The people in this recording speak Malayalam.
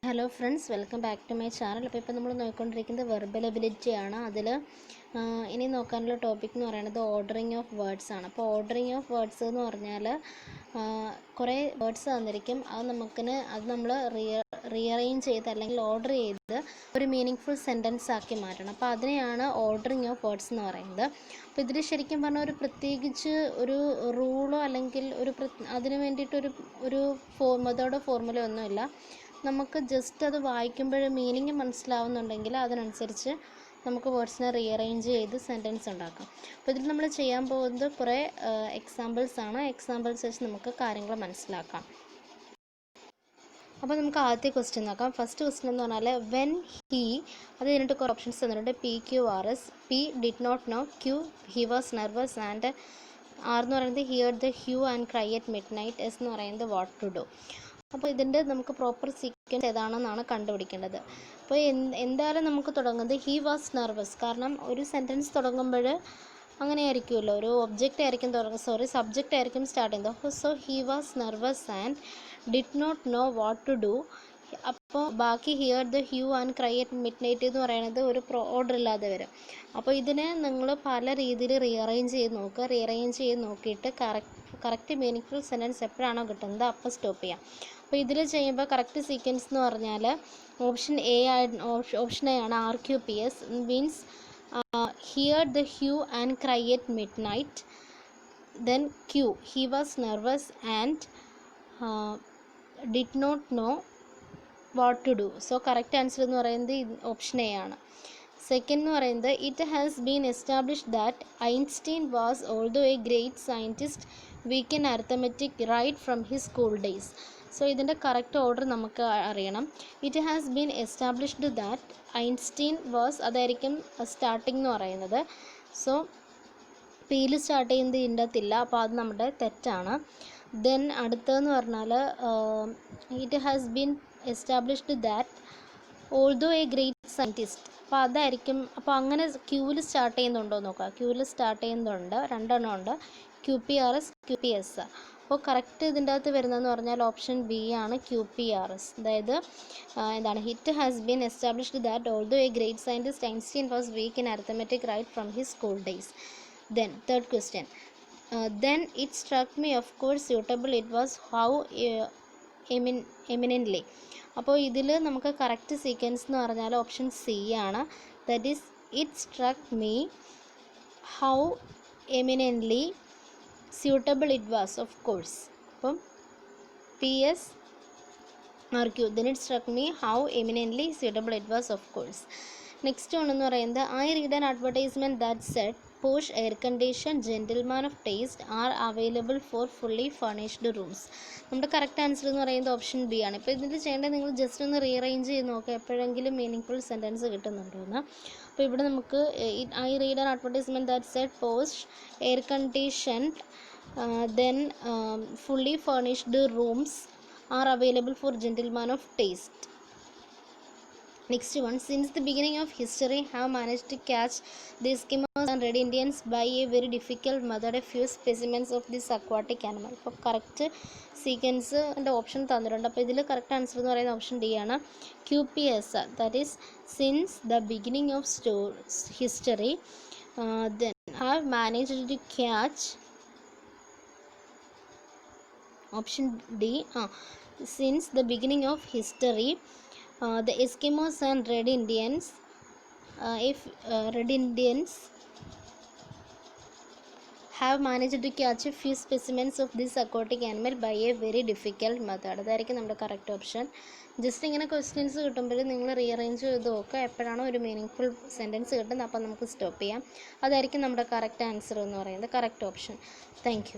Hello friends, welcome back to my channel. അപ്പോൾ ഇപ്പോൾ നമ്മൾ നോക്കിക്കൊണ്ടിരിക്കുന്നത് വെർബൽ എബിലിറ്റി ആണ്. അതിൽ ഇനി നോക്കാനുള്ള ടോപ്പിക് എന്ന് പറയുന്നത് ഓർഡറിങ് ഓഫ് വേർഡ്സ് ആണ്. അപ്പോൾ ഓർഡറിങ് ഓഫ് വേർഡ്സ് എന്ന് പറഞ്ഞാൽ കുറേ വേർഡ്സ് തന്നിരിക്കും. അത് നമ്മൾ റീഅറേഞ്ച് ചെയ്ത് അല്ലെങ്കിൽ ഓർഡർ ചെയ്ത് ഒരു മീനിങ് ഫുൾ സെൻറ്റൻസ് ആക്കി മാറ്റണം. അപ്പോൾ അതിനെയാണ് ഓർഡറിങ് ഓഫ് വേർഡ്സ് എന്ന് പറയുന്നത്. അപ്പോൾ ഇതിൽ ശരിക്കും പറഞ്ഞാൽ ഒരു പ്രത്യേകിച്ച് ഒരു റൂളോ അല്ലെങ്കിൽ അതിന് വേണ്ടിയിട്ടൊരു മെത്തേഡോ ഫോർമുലയോ ഒന്നുമില്ല. നമുക്ക് ജസ്റ്റ് അത് വായിക്കുമ്പോൾ മീനിങ് മനസ്സിലാവുന്നുണ്ടെങ്കിൽ അതിനനുസരിച്ച് നമുക്ക് വേർഡ്സിനെ റീഅറേഞ്ച് ചെയ്ത് സെൻറ്റൻസ് ഉണ്ടാക്കാം. അപ്പോൾ ഇതിൽ നമ്മൾ ചെയ്യാൻ പോകുന്നത് കുറേ എക്സാമ്പിൾസ് ആണ്. എക്സാമ്പിൾസ് വെച്ച് നമുക്ക് കാര്യങ്ങൾ മനസ്സിലാക്കാം. അപ്പോൾ നമുക്ക് ആദ്യത്തെ ക്വസ്റ്റ്യൻ നോക്കാം. ഫസ്റ്റ് ക്വസ്റ്റ്യൻ എന്ന് പറഞ്ഞാൽ വെൻ ഹി, അത് കഴിഞ്ഞിട്ട് കുറേ ഓപ്ഷൻസ് തന്നിട്ടുണ്ട്. PQRS, P did not know, Q he was nervous, and R എന്ന് പറയുന്നത് hear the hue and cry at midnight, S എന്ന് പറയുന്നത് വാട്ട് ടു ഡു. അപ്പോൾ ഇതിൻ്റെ നമുക്ക് പ്രോപ്പർ സീക്വൻസ് ഏതാണെന്നാണ് കണ്ടുപിടിക്കേണ്ടത്. അപ്പോൾ എന്തായാലും നമുക്ക് തുടങ്ങുന്നത് ഹി വാസ് നെർവസ്. കാരണം ഒരു സെൻറ്റൻസ് തുടങ്ങുമ്പോൾ അങ്ങനെ ആയിരിക്കുമല്ലോ, ഒരു സബ്ജക്റ്റ് ആയിരിക്കും സ്റ്റാർട്ട് ചെയ്യുന്നത്. So he was nervous and did not know what to do. അപ്പോൾ ബാക്കി hear the hue and cry at midnight എന്ന് പറയുന്നത് ഒരു ഓർഡർ ഇല്ലാതെ വരും. അപ്പോൾ ഇതിനെ നിങ്ങൾ പല രീതിയിൽ റീഅറേഞ്ച് ചെയ്ത് നോക്കിയിട്ട് കറക്റ്റ് മീനിങ് ഫുൾ സെൻറ്റൻസ് എപ്പോഴാണോ കിട്ടുന്നത് അപ്പോൾ സ്റ്റോപ്പ് ചെയ്യാം. അപ്പോൾ ഇതിൽ ചെയ്യുമ്പോൾ കറക്റ്റ് സീക്വൻസ് എന്ന് പറഞ്ഞാൽ ഓപ്ഷൻ എ ആണ്. RQPS means hear the hue and cry at midnight. Then Q he was nervous and did not know what to do. So correct answer എന്ന് പറയുന്നത് ഓപ്ഷൻ എ ആണ്. സെക്കൻഡ് എന്ന് പറയുന്നത് it has been established that Einstein was although a great scientist weak in arithmetic right from his school days. So ഇതിൻ്റെ കറക്റ്റ് ഓർഡർ നമുക്ക് അറിയണം. It has been established that Einstein was, അതായിരിക്കും സ്റ്റാർട്ടിംഗ് എന്ന് പറയുന്നത്. സോ പിയിൽ സ്റ്റാർട്ട് ചെയ്യുന്നത് ഇതിൻ്റെ അകത്തില്ല, അപ്പോൾ അത് നമ്മുടെ തെറ്റാണ്. ദെൻ അടുത്തതെന്ന് പറഞ്ഞാൽ it has been established that although a great scientist. അപ്പോൾ അതായിരിക്കും. അപ്പോൾ അങ്ങനെ ക്യൂവിൽ സ്റ്റാർട്ട് ചെയ്യുന്നുണ്ടോ നോക്കുക. ക്യൂവിൽ സ്റ്റാർട്ട് ചെയ്യുന്നുണ്ട്, രണ്ടെണ്ണം ഉണ്ട്, QPRS QPS. അപ്പോൾ കറക്റ്റ് ഇതിൻ്റെ അകത്ത് വരുന്നതെന്ന് പറഞ്ഞാൽ ഓപ്ഷൻ ബി ആണ്, QPRS. അതായത് എന്താണ്, it has been established that although a great scientist Einstein was weak in arithmetic right from his school days. Then third question, then it struck me, of course suitable it was, how eminently. അപ്പോൾ ഇതിൽ നമുക്ക് കറക്റ്റ് സീക്വൻസ് എന്ന് പറഞ്ഞാൽ ഓപ്ഷൻ സി ആണ്. That is it സ്ട്രക്ക് me, how eminently suitable it was, of course. അപ്പം PS RQ, then it struck me how eminently suitable it was, of course. Next ഒന്നെന്ന് പറയുന്നത് I read an advertisement that said posh air conditioned gentlemen of taste are available for fully furnished rooms. നമ്മുടെ കറക്റ്റ് ആൻസർ എന്ന് പറയുന്നത് ഓപ്ഷൻ ബി ആണ്. ഇപ്പോൾ ഇതിൽ ചെയ്യേണ്ടത് നിങ്ങൾ ജസ്റ്റ് ഒന്ന് റീഅറേഞ്ച് ചെയ്ത് നോക്കുക എപ്പോഴെങ്കിലും മീനിങ് ഫുൾ സെൻറ്റൻസ് കിട്ടുന്നുണ്ടോ എന്ന്. അപ്പോൾ ഇവിടെ നമുക്ക് I read an advertisement that said posh air conditioned then fully furnished rooms are available for gentlemen of taste. Next one, since the beginning of history have managed to catch the Eskimos and Red Indians by a very difficult method a few specimens of this aquatic animal. അപ്പോൾ കറക്റ്റ് സീക്വൻസ് എൻ്റെ ഓപ്ഷൻ തന്നിട്ടുണ്ട്. അപ്പോൾ ഇതിൽ കറക്റ്റ് ആൻസർ എന്ന് പറയുന്ന ഓപ്ഷൻ ഡി ആണ്, QPS. That is since the beginning of history then have managed to catch, option D, since the beginning of history the Eskimos and Red Indians have managed to catch a few specimens of this aquatic animal by a very difficult method. അതായിരിക്കും നമ്മുടെ കറക്റ്റ് ഓപ്ഷൻ. ജസ്റ്റ് ഇങ്ങനെ ക്വസ്റ്റ്യൻസ് കിട്ടുമ്പോൾ നിങ്ങൾ റീഅറേഞ്ച് ചെയ്ത് നോക്കുക എപ്പോഴാണോ ഒരു മീനിങ് ഫുൾ സെൻറ്റൻസ് കിട്ടുന്നത് അപ്പോൾ നമുക്ക് സ്റ്റോപ്പ് ചെയ്യാം. അതായിരിക്കും നമ്മുടെ കറക്റ്റ് ആൻസർ എന്ന് പറയുന്നത്, കറക്റ്റ് ഓപ്ഷൻ. Thank you.